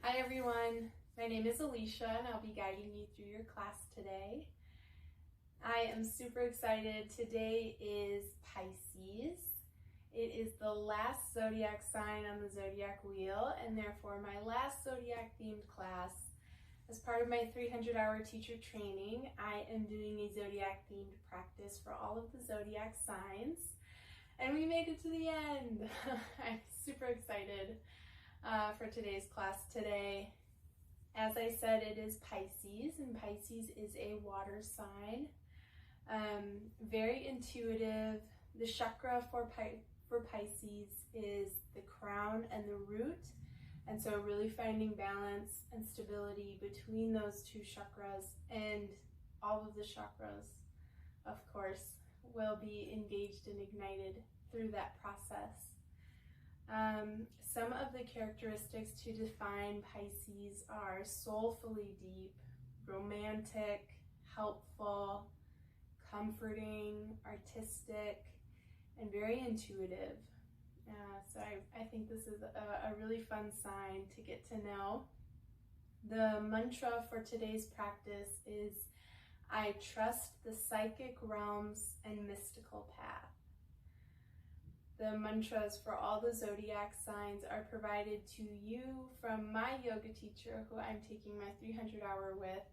Hi everyone, my name is Alicia and I'll be guiding you through your class today. I am super excited. Today is Pisces. It is the last zodiac sign on the zodiac wheel and therefore my last zodiac themed class. As part of my 300-hour teacher training, I am doing a zodiac themed practice for all of the zodiac signs. And we made it to the end. I'm super excited for today's class today. As I said, it is Pisces, and Pisces is a water sign. Very intuitive. The chakra for Pisces is the crown and the root, and so really finding balance and stability between those two chakras, and all of the chakras, of course, will be engaged and ignited through that process. Some of the characteristics to define Pisces are soulfully deep, romantic, helpful, comforting, artistic, and very intuitive. So I think this is a really fun sign to get to know. The mantra for today's practice is, I trust the psychic realms and mystical path. The mantras for all the zodiac signs are provided to you from my yoga teacher, who I'm taking my 300-hour with.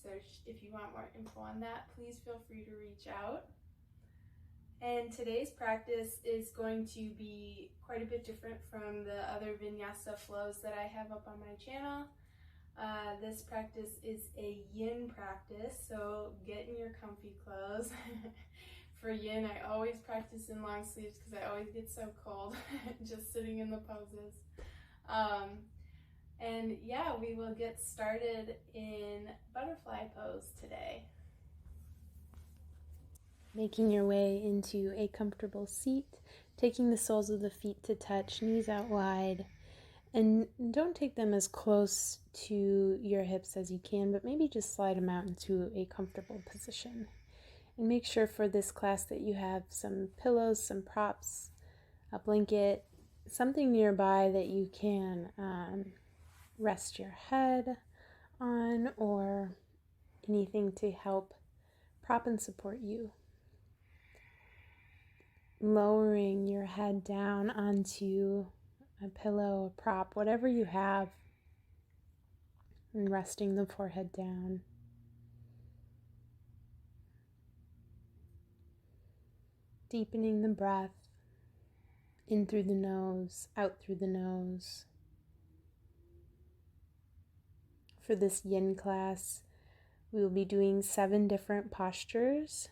So if you want more info on that, please feel free to reach out. And today's practice is going to be quite a bit different from the other vinyasa flows that I have up on my channel. This practice is a yin practice, so get in your comfy clothes. For yin, I always practice in long sleeves because I always get so cold just sitting in the poses. And yeah, we will get started in butterfly pose today. Making your way into a comfortable seat, taking the soles of the feet to touch, knees out wide. And don't take them as close to your hips as you can, but maybe just slide them out into a comfortable position. And make sure for this class that you have some pillows, some props, a blanket, something nearby that you can rest your head on, or anything to help prop and support you. Lowering your head down onto a pillow, a prop, whatever you have, and resting the forehead down. Deepening the breath in through the nose, out through the nose. For this yin class, we will be doing 7 different postures,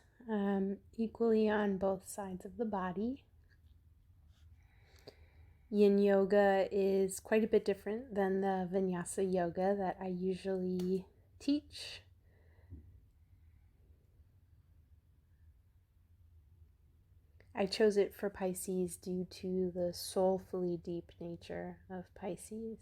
equally on both sides of the body. Yin yoga is quite a bit different than the vinyasa yoga that I usually teach. I chose it for Pisces due to the soulfully deep nature of Pisces.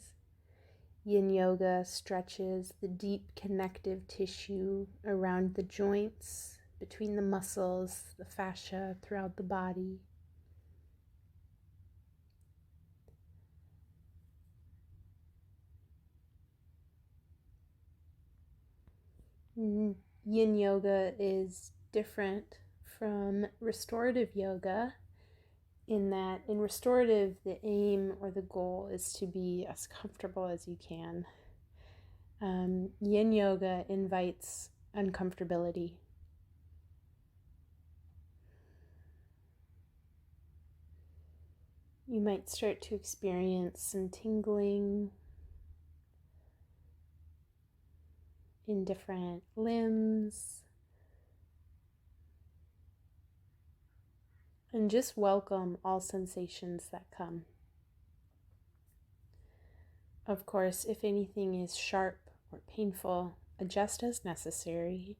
Yin yoga stretches the deep connective tissue around the joints, between the muscles, the fascia throughout the body. Yin yoga is different from restorative yoga in that in restorative, the aim or the goal is to be as comfortable as you can. Yin yoga invites uncomfortability. You might start to experience some tingling in different limbs. And just welcome all sensations that come. Of course, if anything is sharp or painful, adjust as necessary.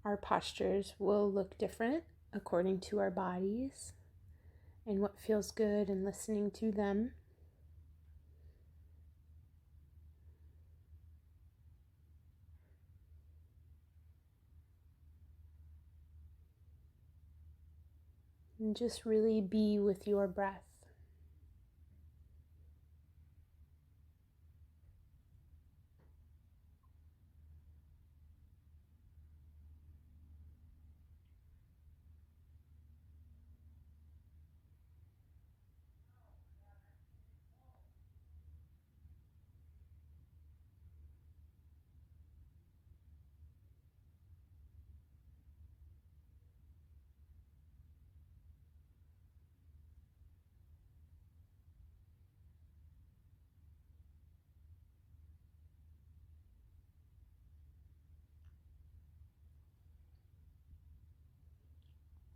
Our postures will look different according to our bodies and what feels good and listening to them. And just really be with your breath.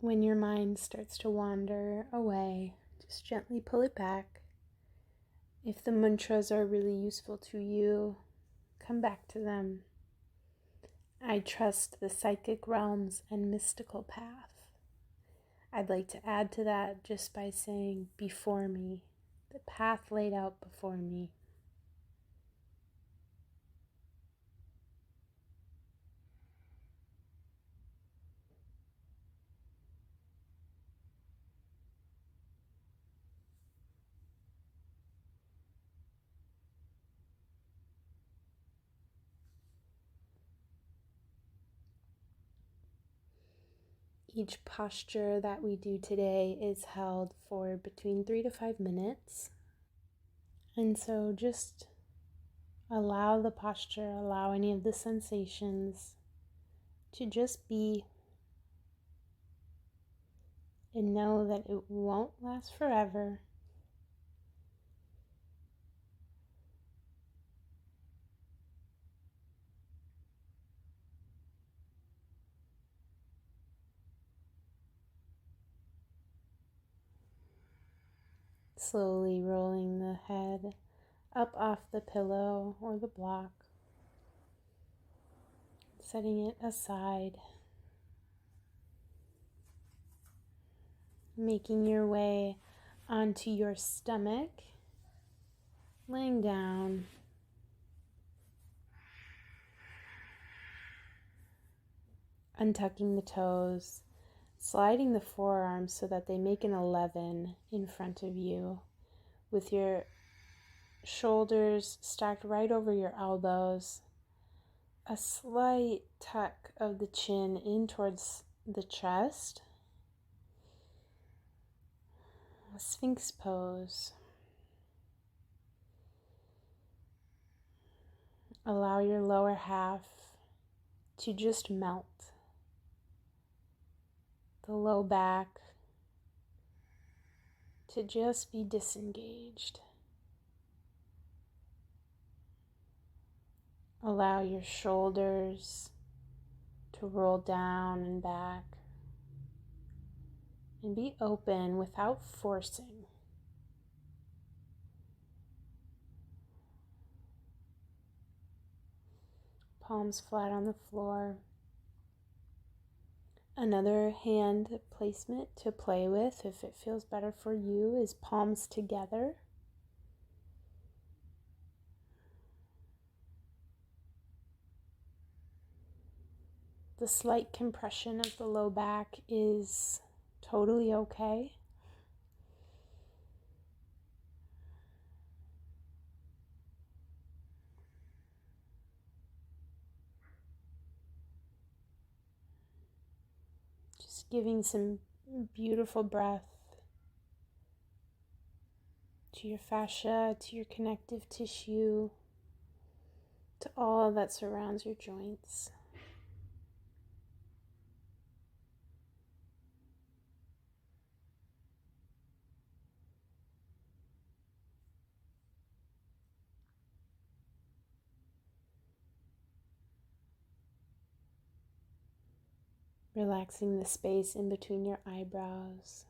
When your mind starts to wander away, just gently pull it back. If the mantras are really useful to you, come back to them. I trust the psychic realms and mystical path. I'd like to add to that just by saying before me, the path laid out before me. Each posture that we do today is held for between 3 to 5 minutes. And so just allow the posture, allow any of the sensations to just be, and know that it won't last forever. Slowly rolling the head up off the pillow or the block, setting it aside, making your way onto your stomach, laying down, untucking the toes, sliding the forearms so that they make an 11 in front of you, with your shoulders stacked right over your elbows, a slight tuck of the chin in towards the chest, a Sphinx pose. Allow your lower half to just melt, the low back to just be disengaged. Allow your shoulders to roll down and back and be open without forcing. Palms flat on the floor. Another hand placement to play with, if it feels better for you, is palms together. The slight compression of the low back is totally okay. Just giving some beautiful breath to your fascia, to your connective tissue, to all that surrounds your joints. Relaxing the space in between your eyebrows.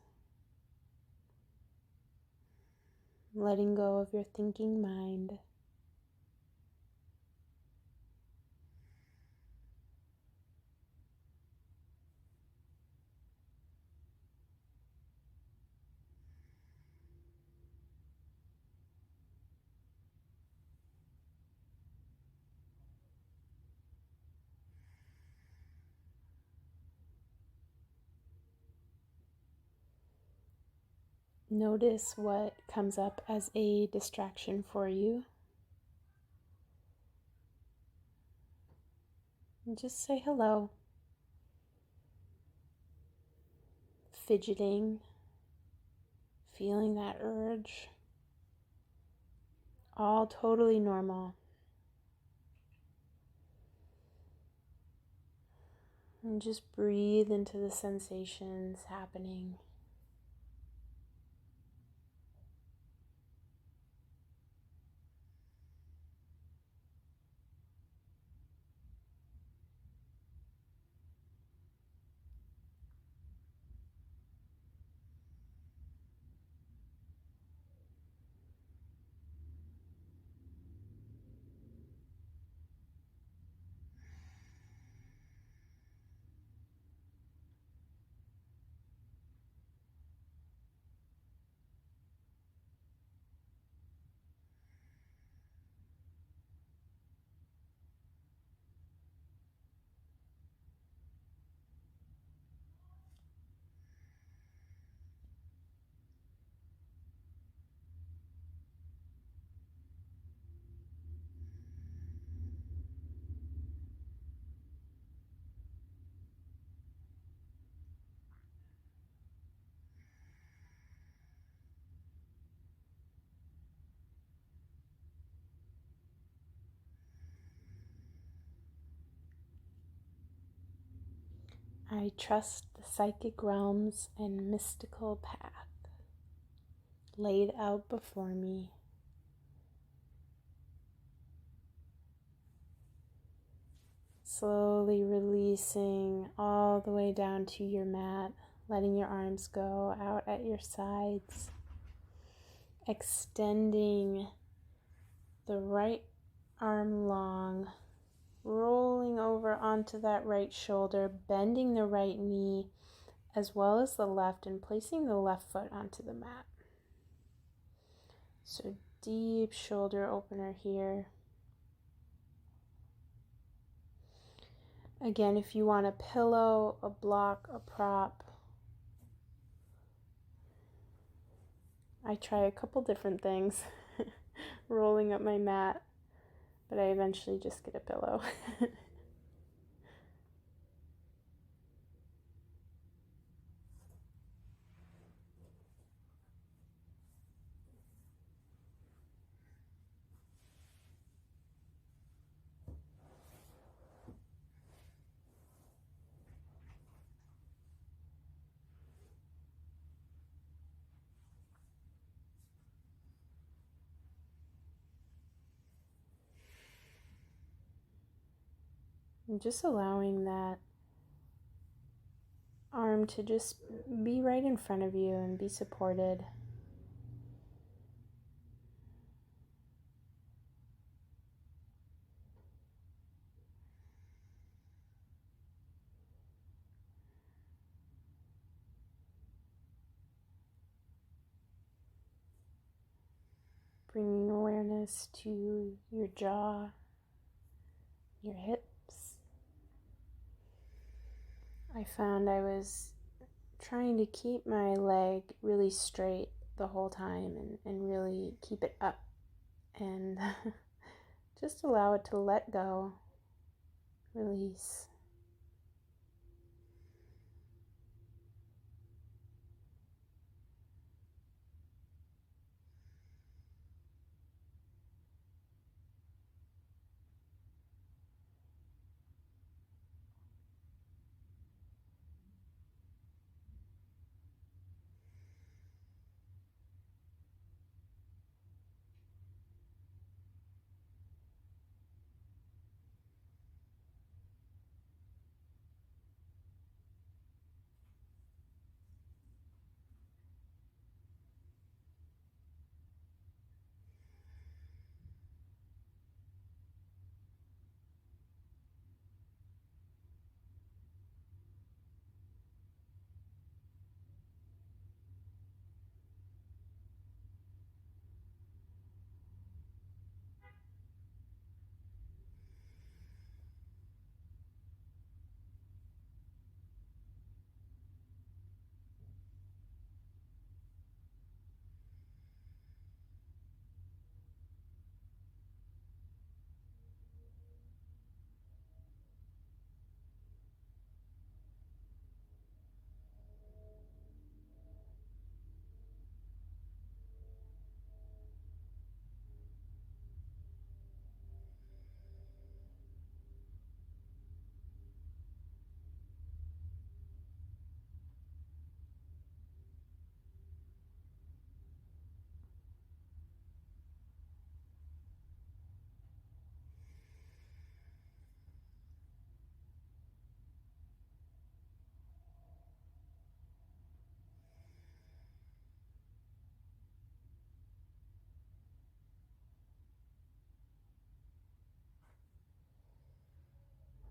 Letting go of your thinking mind. Notice what comes up as a distraction for you. And just say hello. Fidgeting, feeling that urge, all totally normal. And just breathe into the sensations happening. I trust the psychic realms and mystical path laid out before me. Slowly releasing all the way down to your mat, letting your arms go out at your sides, extending the right arm long, rolling over onto that right shoulder, bending the right knee as well as the left, and placing the left foot onto the mat. So deep shoulder opener here. Again, if you want a pillow, a block, a prop, I try a couple different things rolling up my mat, but I eventually just get a pillow. And just allowing that arm to just be right in front of you and be supported. Bringing awareness to your jaw, your hips. I found I was trying to keep my leg really straight the whole time and really keep it up and just allow it to let go, release.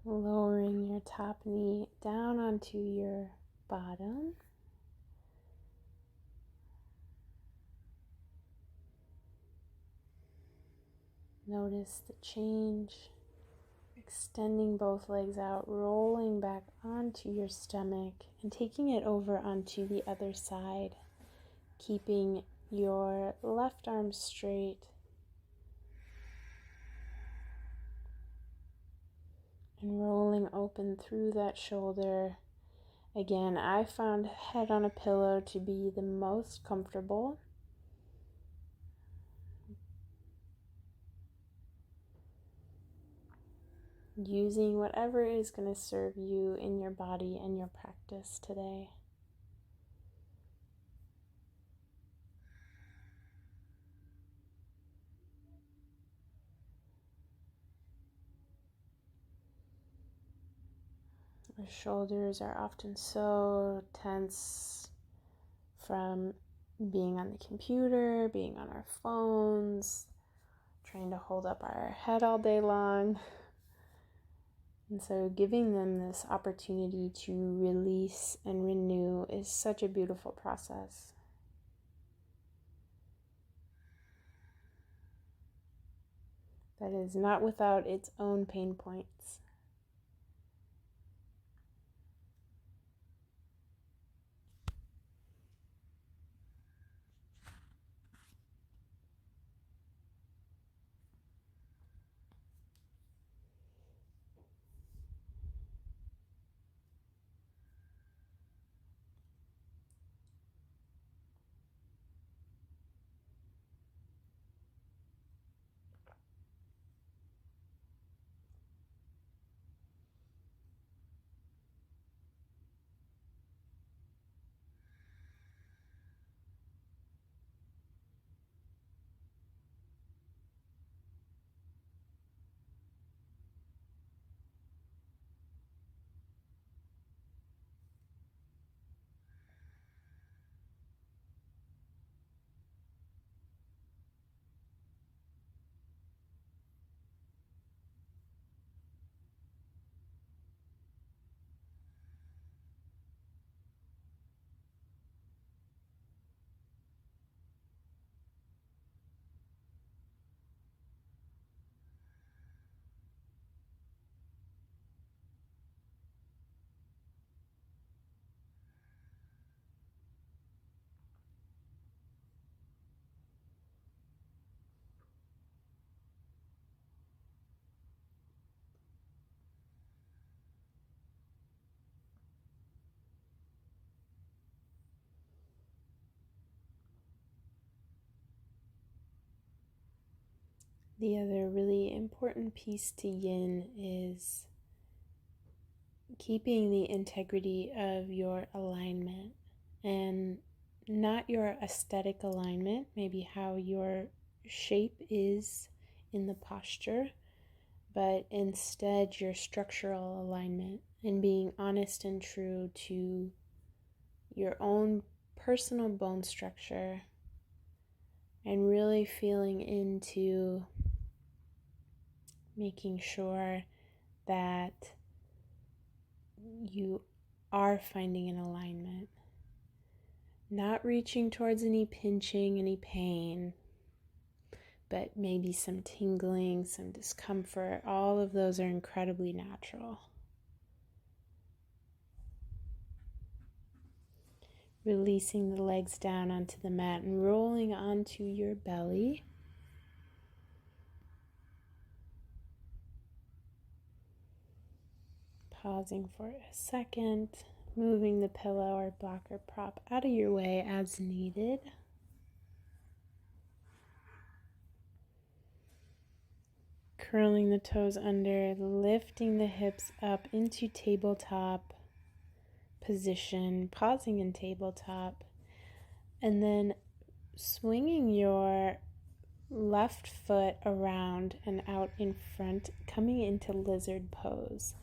Lowering your top knee down onto your bottom. Notice the change. Extending both legs out, rolling back onto your stomach and taking it over onto the other side. Keeping your left arm straight and rolling open through that shoulder. Again, I found head on a pillow to be the most comfortable. using whatever is going to serve you in your body and your practice today. Our shoulders are often so tense from being on the computer, being on our phones, trying to hold up our head all day long. And so giving them this opportunity to release and renew is such a beautiful process. That is not without its own pain points. The other really important piece to yin is keeping the integrity of your alignment, and not your aesthetic alignment, maybe how your shape is in the posture, but instead your structural alignment and being honest and true to your own personal bone structure and really feeling into making sure that you are finding an alignment, not reaching towards any pinching, any pain, but maybe some tingling, some discomfort. All of those are incredibly natural. Releasing the legs down onto the mat and rolling onto your belly. Pausing for a second, moving the pillow or blocker prop out of your way as needed. Curling the toes under, lifting the hips up into tabletop position, pausing in tabletop, and then swinging your left foot around and out in front, coming into lizard pose.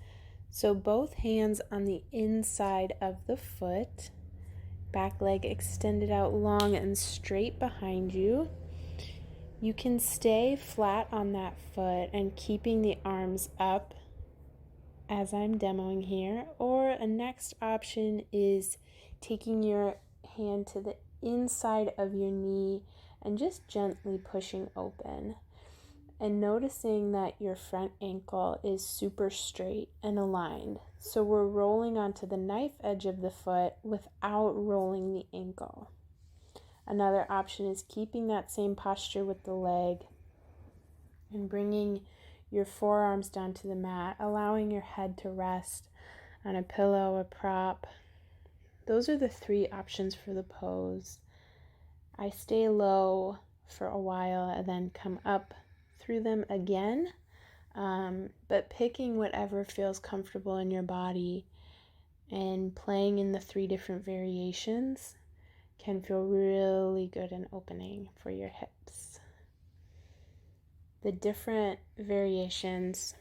So both hands on the inside of the foot, back leg extended out long and straight behind you. You can stay flat on that foot and keeping the arms up as I'm demoing here, or a next option is taking your hand to the inside of your knee and just gently pushing open and noticing that your front ankle is super straight and aligned. So we're rolling onto the knife edge of the foot without rolling the ankle. Another option is keeping that same posture with the leg and bringing your forearms down to the mat, allowing your head to rest on a pillow, a prop. Those are the three options for the pose. I stay low for a while and then come up through them again But picking whatever feels comfortable in your body and playing in the 3 different variations can feel really good and opening for your hips. The different variations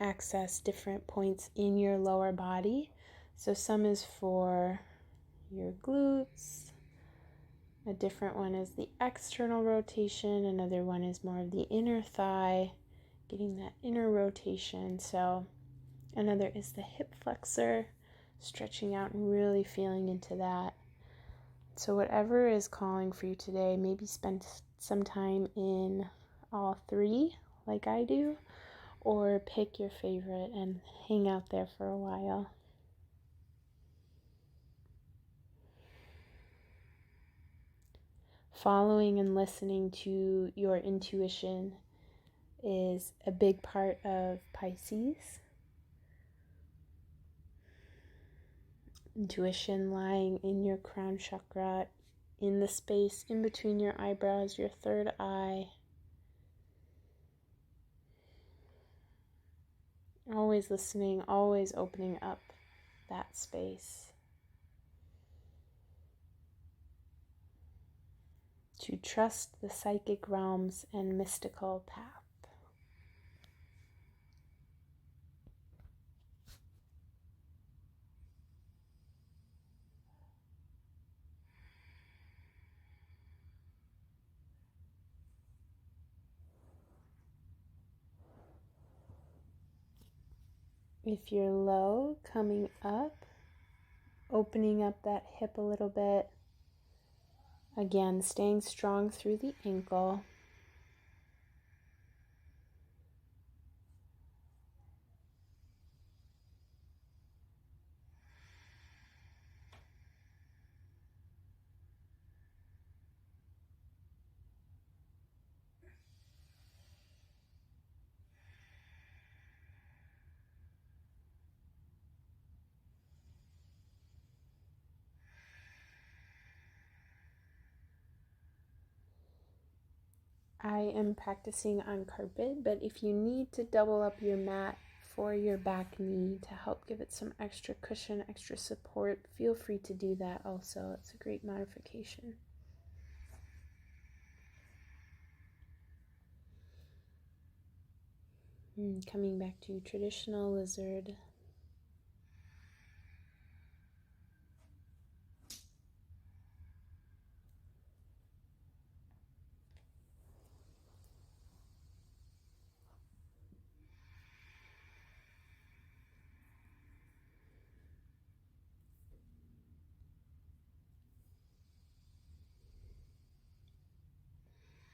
access different points in your lower body. So some is for your glutes, a different one is the external rotation, another one is more of the inner thigh, getting that inner rotation. So another is the hip flexor, stretching out and really feeling into that. So whatever is calling for you today, maybe spend some time in all 3 like I do, or pick your favorite and hang out there for a while. Following and listening to your intuition is a big part of Pisces. Intuition lying in your crown chakra, in the space in between your eyebrows, your third eye. Always listening, always opening up that space to trust the psychic realms and mystical path. If you're low, coming up, opening up that hip a little bit. Again, staying strong through the ankle. I am practicing on carpet, but if you need to double up your mat for your back knee to help give it some extra cushion, extra support, feel free to do that also. It's a great modification. Coming back to traditional lizard.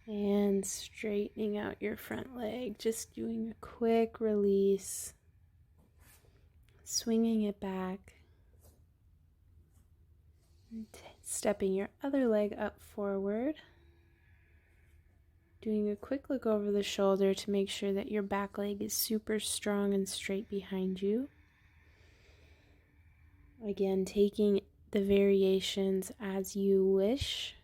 And straightening out your front leg, just doing a quick release, swinging it back, and stepping your other leg up forward, doing a quick look over the shoulder to make sure that your back leg is super strong and straight behind you. Again, taking the variations as you wish.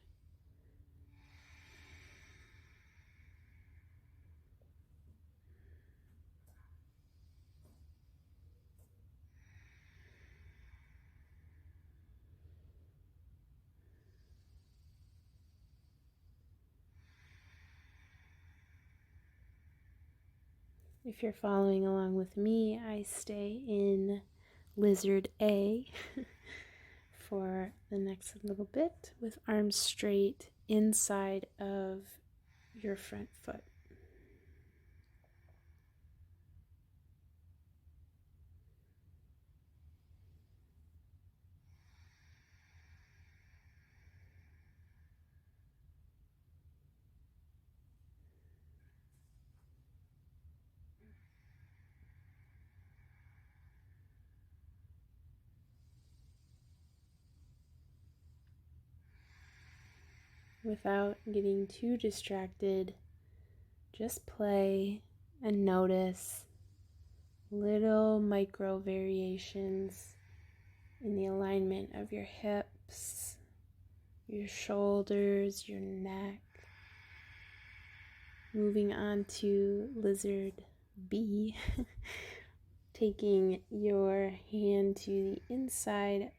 If you're following along with me, I stay in Lizard A for the next little bit with arms straight inside of your front foot. Without getting too distracted, just play and notice little micro variations in the alignment of your hips, your shoulders, your neck. Moving on to lizard B, taking your hand to the inside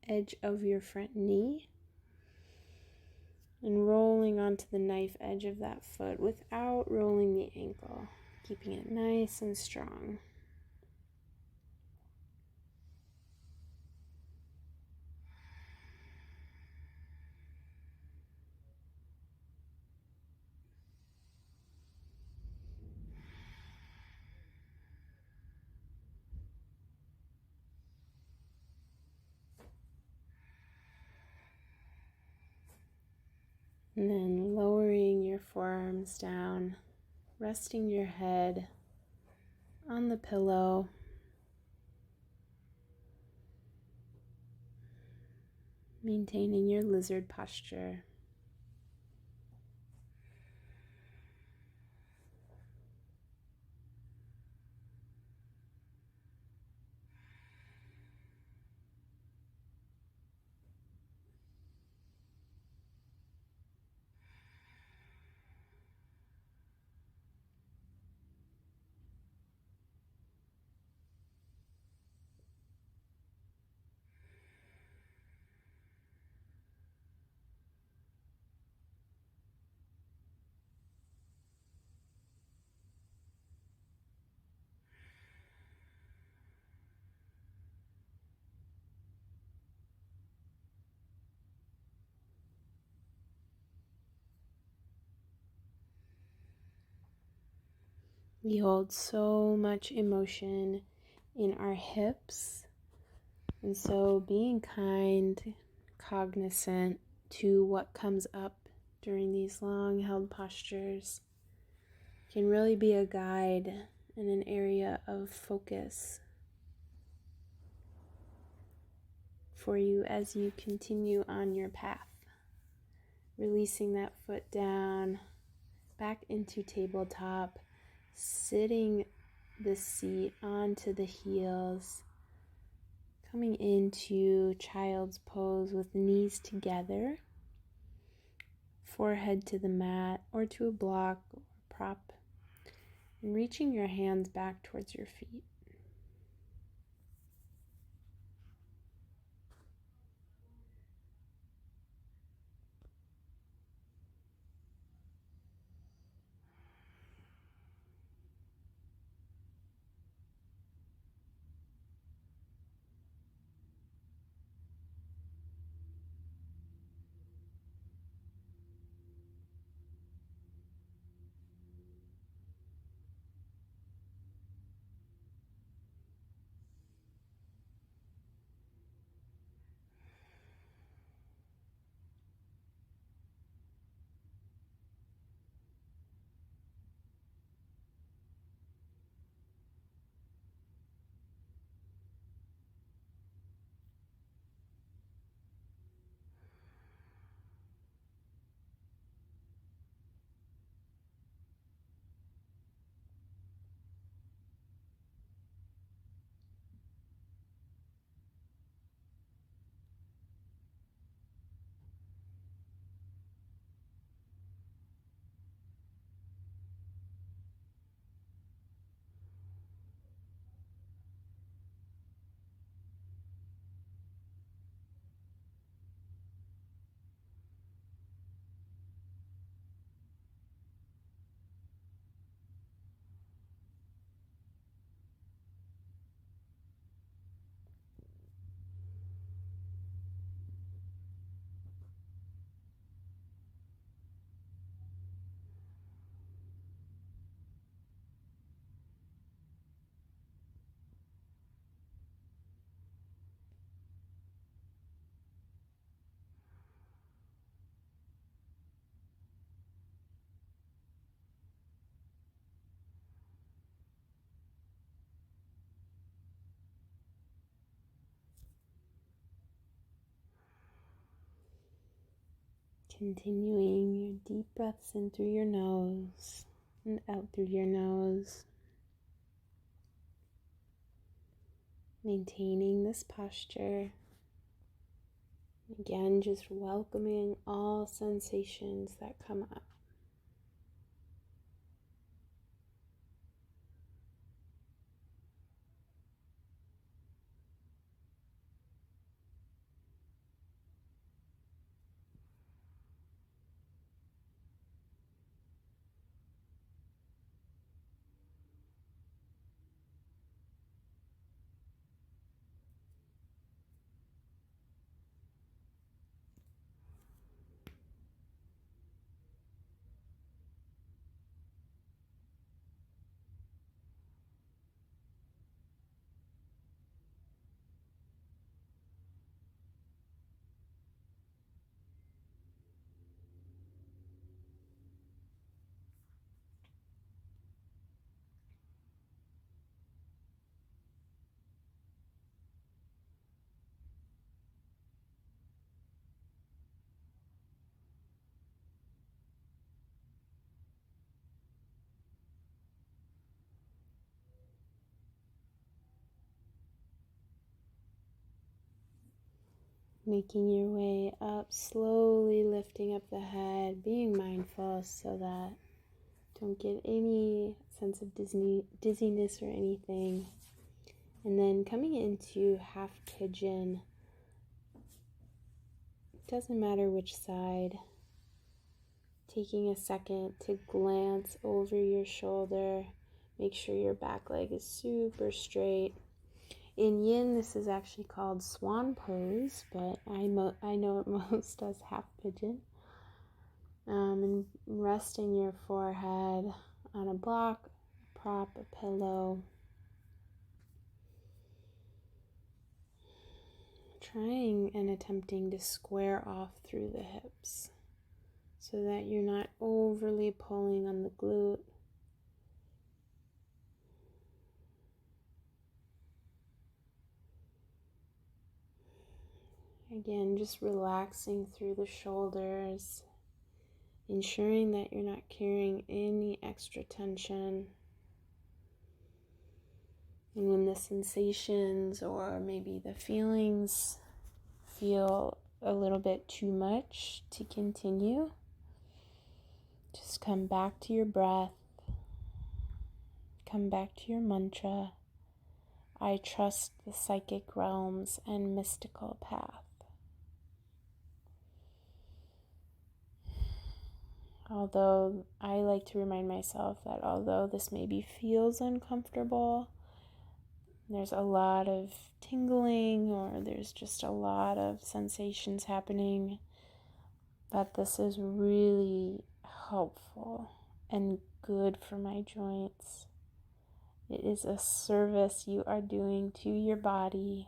edge of your front knee and rolling onto the knife edge of that foot without rolling the ankle, keeping it nice and strong. And then lowering your forearms down, resting your head on the pillow. Maintaining your lizard posture. We hold so much emotion in our hips, and so being kind, cognizant to what comes up during these long held postures can really be a guide and an area of focus for you as you continue on your path. Releasing that foot down, back into tabletop, sitting the seat onto the heels, coming into child's pose with knees together, forehead to the mat or to a block or prop, and reaching your hands back towards your feet. Continuing your deep breaths in through your nose and out through your nose. Maintaining this posture. Again, just welcoming all sensations that come up. Making your way up, slowly lifting up the head, being mindful so that don't get any sense of dizziness or anything. And then coming into half pigeon. Doesn't matter which side. Taking a second to glance over your shoulder. Make sure your back leg is super straight. In yin, this is actually called swan pose, but I know it most as half pigeon. And resting your forehead on a block, prop, a pillow. Trying and attempting to square off through the hips so that you're not overly pulling on the glute. Again, just relaxing through the shoulders, ensuring that you're not carrying any extra tension. And when the sensations or maybe the feelings feel a little bit too much to continue, just come back to your breath, come back to your mantra. I trust the psychic realms and mystical path. Although I like to remind myself that although this maybe feels uncomfortable, there's a lot of tingling or there's just a lot of sensations happening, that this is really helpful and good for my joints. It is a service you are doing to your body.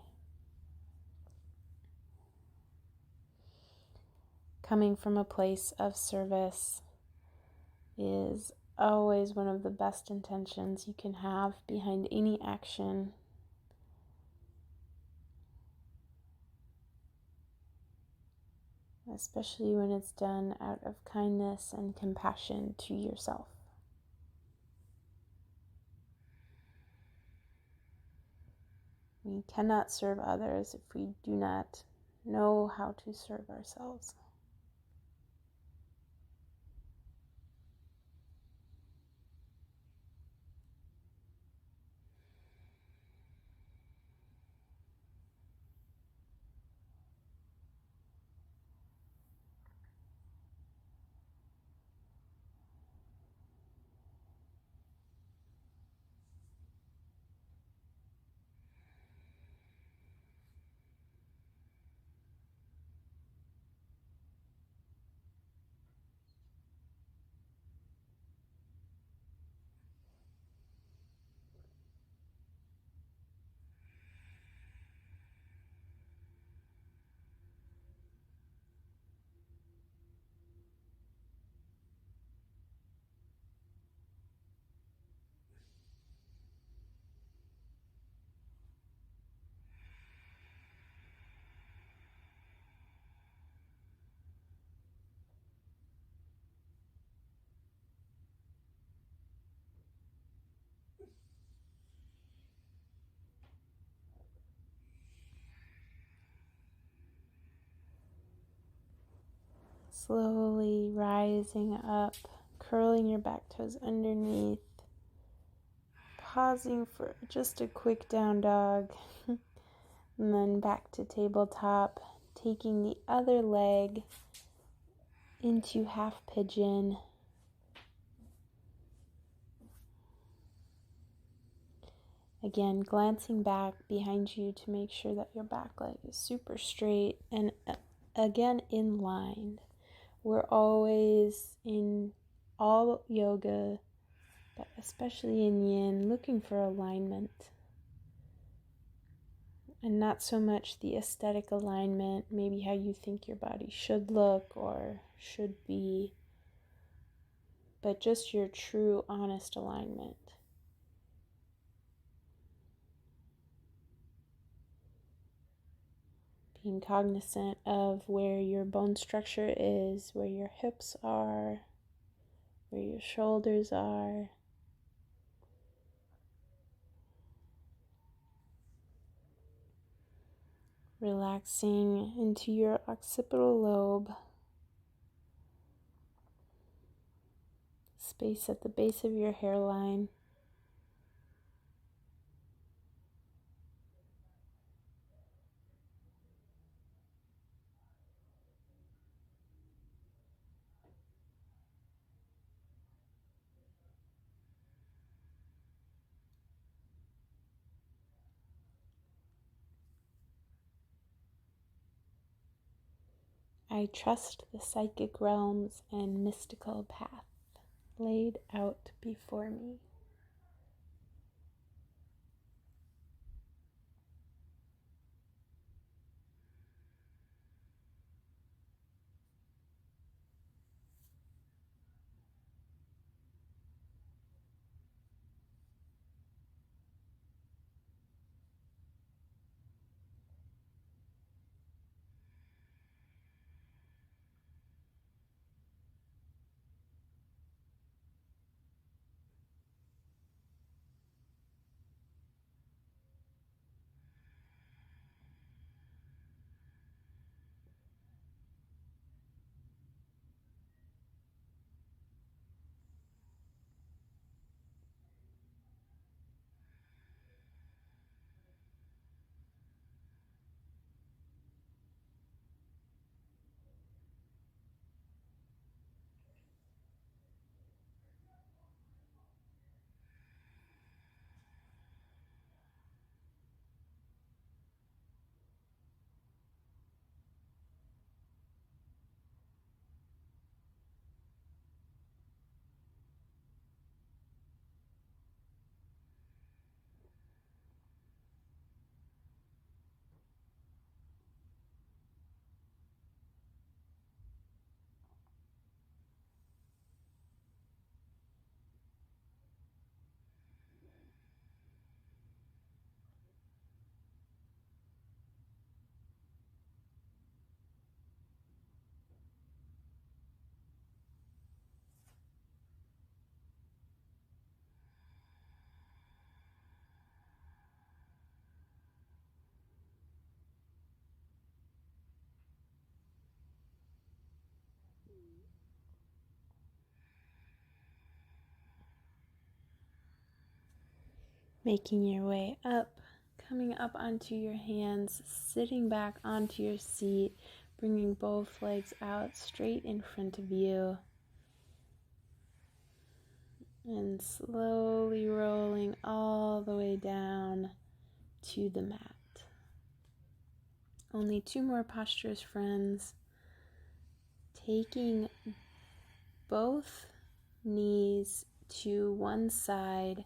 Coming from a place of service is always one of the best intentions you can have behind any action. Especially when it's done out of kindness and compassion to yourself. We cannot serve others if we do not know how to serve ourselves. Slowly rising up, curling your back toes underneath, pausing for just a quick down dog, and then back to tabletop, taking the other leg into half pigeon. Again, glancing back behind you to make sure that your back leg is super straight and again in line. We're always in all yoga, but especially in yin, looking for alignment. And not so much the aesthetic alignment, maybe how you think your body should look or should be, but just your true, honest alignment. Being cognizant of where your bone structure is, where your hips are, where your shoulders are. Relaxing into your occipital lobe, space at the base of your hairline. I trust the psychic realms and mystical path laid out before me. Making your way up, coming up onto your hands, sitting back onto your seat, bringing both legs out straight in front of you, and slowly rolling all the way down to the mat. Only 2 more postures, friends. Taking both knees to one side,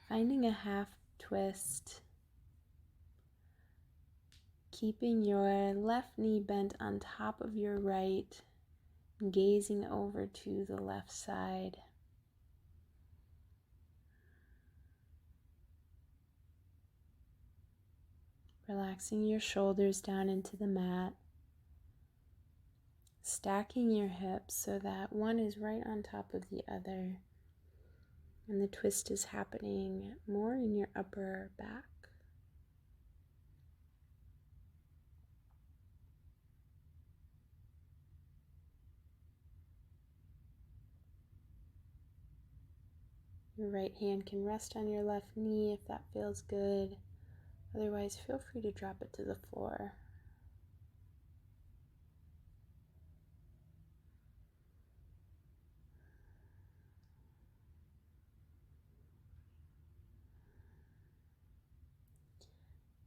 finding a half twist, keeping your left knee bent on top of your right, gazing over to the left side. Relaxing your shoulders down into the mat, stacking your hips so that one is right on top of the other, and the twist is happening more in your upper back. Your right hand can rest on your left knee if that feels good. Otherwise, feel free to drop it to the floor.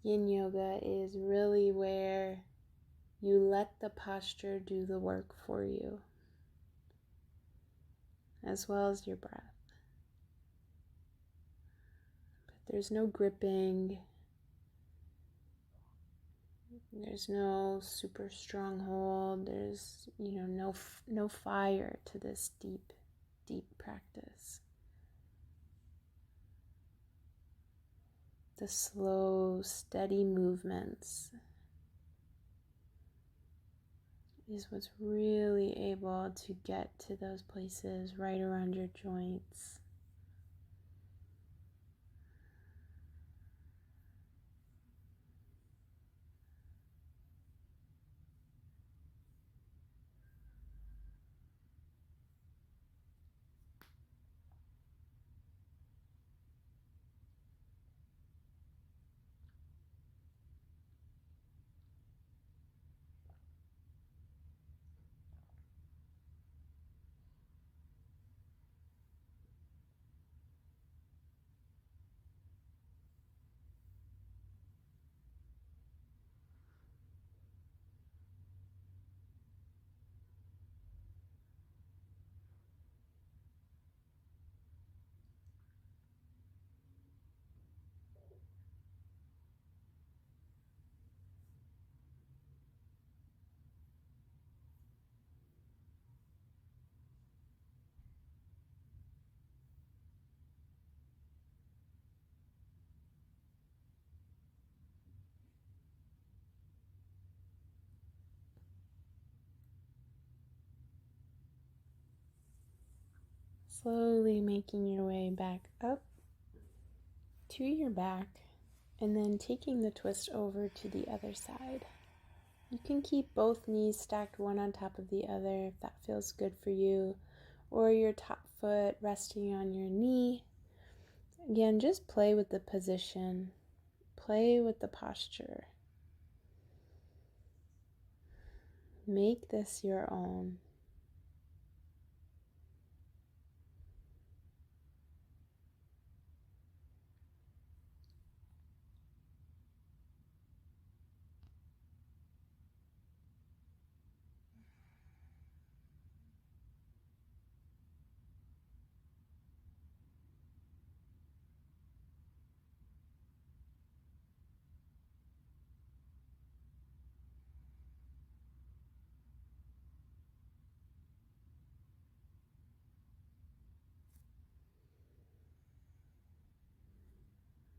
Yin yoga is really where you let the posture do the work for you, as well as your breath. But there's no gripping, there's no super strong hold, there's no fire to this deep practice. The slow, steady movements is what's really able to get to those places right around your joints. Slowly making your way back up to your back, and then taking the twist over to the other side. You can keep both knees stacked one on top of the other if that feels good for you, or your top foot resting on your knee. Again, just play with the position, play with the posture. Make this your own.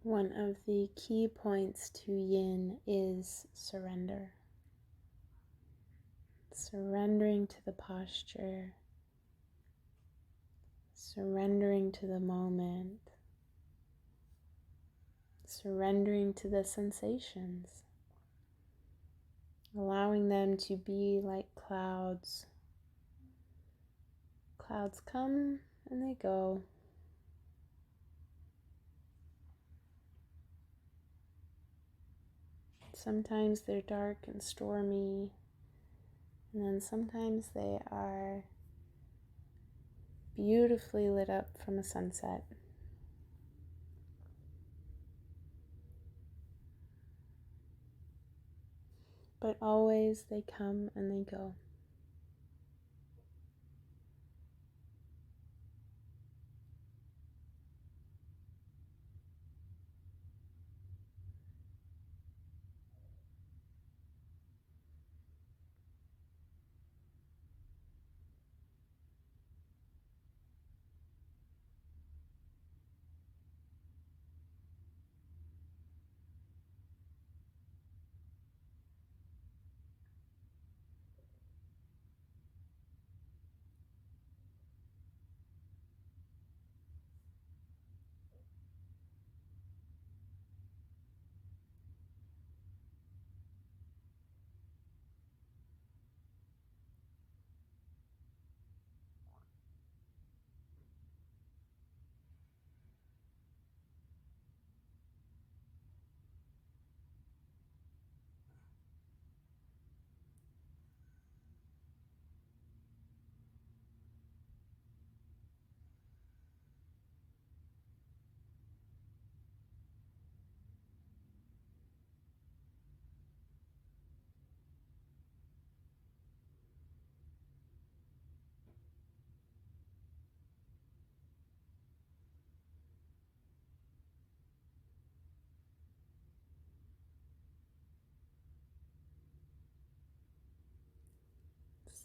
One of the key points to yin is surrender. Surrendering to the posture, surrendering to the moment, surrendering to the sensations, allowing them to be like clouds. Clouds come and they go. Sometimes they're dark and stormy, and then sometimes they are beautifully lit up from a sunset. But always they come and they go.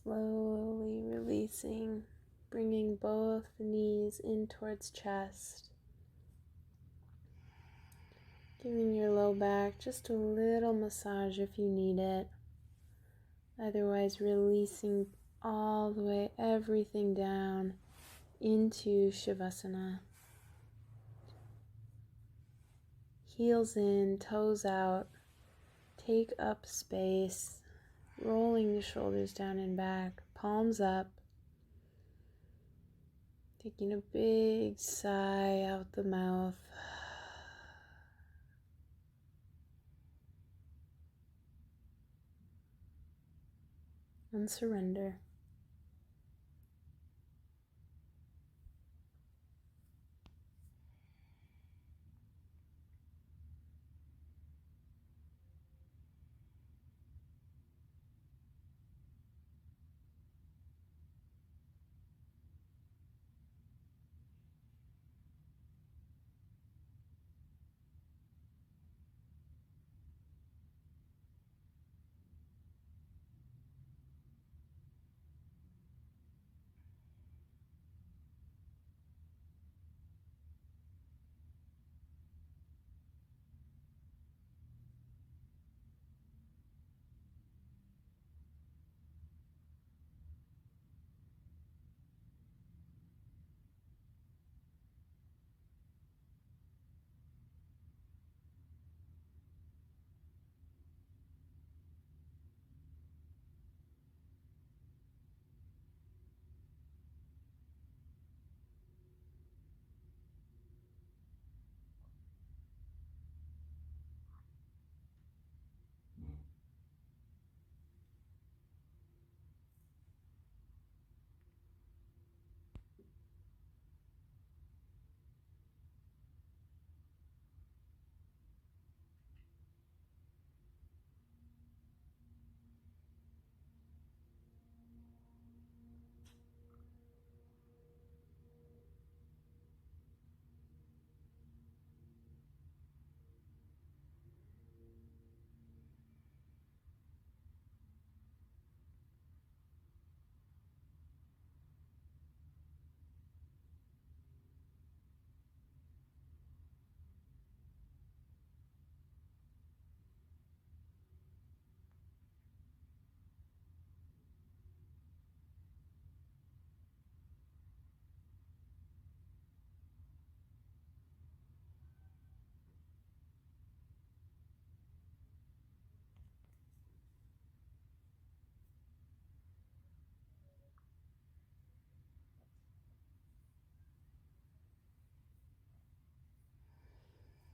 Slowly releasing, bringing both knees in towards chest. Giving your low back just a little massage if you need it. Otherwise, releasing all the way, everything down into Shavasana. Heels in, toes out. Take up space. Rolling the shoulders down and back. Palms up. Taking a big sigh out the mouth. And surrender.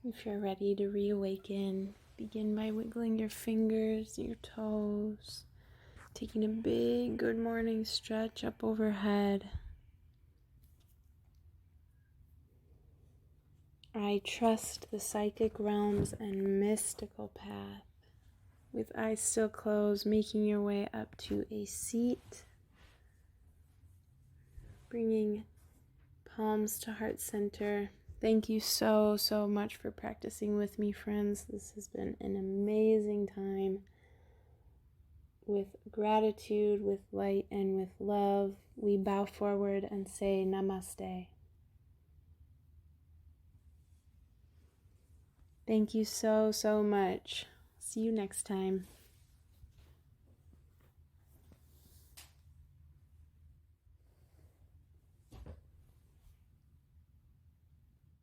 If you're ready to reawaken, begin by wiggling your fingers, your toes, taking a big good morning stretch up overhead. I trust the psychic realms and mystical path. With eyes still closed, making your way up to a seat, bringing palms to heart center. Thank you so much for practicing with me, friends. This has been an amazing time. With gratitude, with light, and with love, we bow forward and say namaste. Thank you so much. See you next time.